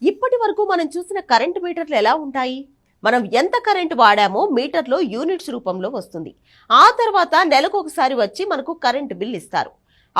ఇప్పటి వరకు మనం చూసిన కరెంటు మీటర్లు ఎలా ఉంటాయి? మనం ఎంత కరెంటు వాడామో మీటర్లో యూనిట్స్ రూపంలో వస్తుంది. ఆ తర్వాత నెలకు ఒకసారి వచ్చి మనకు కరెంటు బిల్ ఇస్తారు.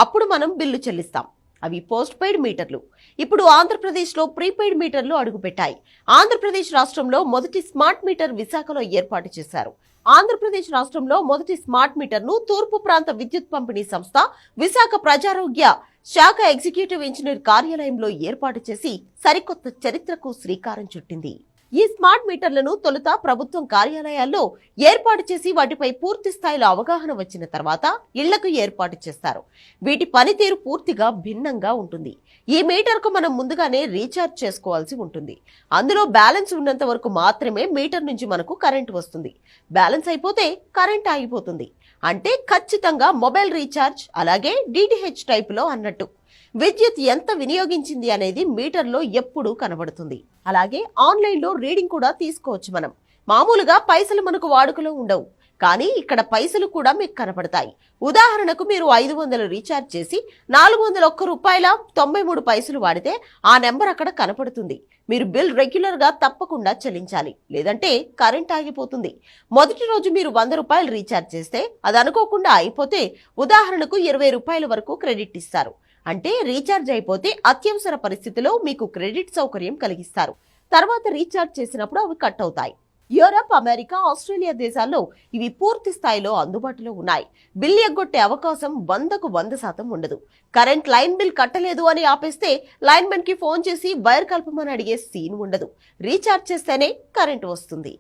అప్పుడు మనం బిల్లు చెల్లిస్తాం. అవి పోస్ట్ పెయిడ్ మీటర్లు. ఇప్పుడు ఆంధ్రప్రదేశ్లో ప్రీపెయిడ్ మీటర్లు అడుగుపెట్టాయి. ఆంధ్రప్రదేశ్ రాష్ట్రంలో మొదటి స్మార్ట్ మీటర్ విశాఖలో ఏర్పాటు చేశారు. ఆంధ్రప్రదేశ్ రాష్ట్రంలో మొదటి స్మార్ట్ మీటర్ను తూర్పు ప్రాంత విద్యుత్ పంపిణీ సంస్థ విశాఖ ప్రజారోగ్య శాఖ ఎగ్జిక్యూటివ్ ఇంజనీర్ కార్యాలయంలో ఏర్పాటు చేసి సరికొత్త చరిత్రకు శ్రీకారం చుట్టింది. ఈ స్మార్ట్ మీటర్లను తొలుత ప్రభుత్వం కార్యాలయాల్లో ఏర్పాటు చేసి వాటిపై పూర్తి స్థాయిలో అవగాహన వచ్చిన తర్వాత ఇళ్లకు ఏర్పాటు చేస్తారు. వీటి పనితీరు పూర్తిగా భిన్నంగా ఉంటుంది. ఈ మీటర్కు మనం ముందుగానే రీఛార్జ్ చేసుకోవాల్సి ఉంటుంది. అందులో బ్యాలెన్స్ ఉన్నంత వరకు మాత్రమే మీటర్ నుంచి మనకు కరెంటు వస్తుంది. బ్యాలెన్స్ అయిపోతే కరెంట్ ఆగిపోతుంది. అంటే ఖచ్చితంగా మొబైల్ రీఛార్జ్, అలాగే DTH టైపులో అన్నట్టు. విద్యుత్ ఎంత వినియోగించింది అనేది మీటర్లో ఎప్పుడూ కనబడుతుంది. అలాగే ఆన్లైన్లో రీడింగ్ కూడా తీసుకోవచ్చు మనం. మామూలుగా పైసలు మనకు వాడుకలో ఉండవు, కానీ ఇక్కడ పైసలు కూడా మీకు కనపడతాయి. ఉదాహరణకు మీరు 500 రీఛార్జ్ చేసి 401 రూపాయల 93 పైసలు వాడితే ఆ నెంబర్ అక్కడ కనపడుతుంది. మీరు బిల్ రెగ్యులర్ గా తప్పకుండా చెల్లించాలి, లేదంటే కరెంట్ ఆగిపోతుంది. మొదటి రోజు మీరు 100 రూపాయలు రీఛార్జ్ చేస్తే అది అనుకోకుండా అయిపోతే ఉదాహరణకు 20 రూపాయల వరకు క్రెడిట్ ఇస్తారు. అంటే రీఛార్జ్ అయిపోతే అత్యవసర పరిస్థితిలో మీకు క్రెడిట్ సౌకర్యం కలిగిస్తారు. తర్వాత రీఛార్జ్ చేసినప్పుడు అవి కట్ అవుతాయి. యూరప్, అమెరికా, ఆస్ట్రేలియా దేశాల్లో ఇవి పూర్తి స్థాయిలో అందుబాటులో ఉన్నాయి. బిల్ ఎగ్గొట్టే అవకాశం 100కు 100% ఉండదు. కరెంట్ లైన్ బిల్ కట్టలేదు అని ఆపేస్తే లైన్మెన్ కి ఫోన్ చేసి వైర్ కల్పమని అడిగే సీన్ ఉండదు. రీఛార్జ్ చేస్తేనే కరెంట్ వస్తుంది.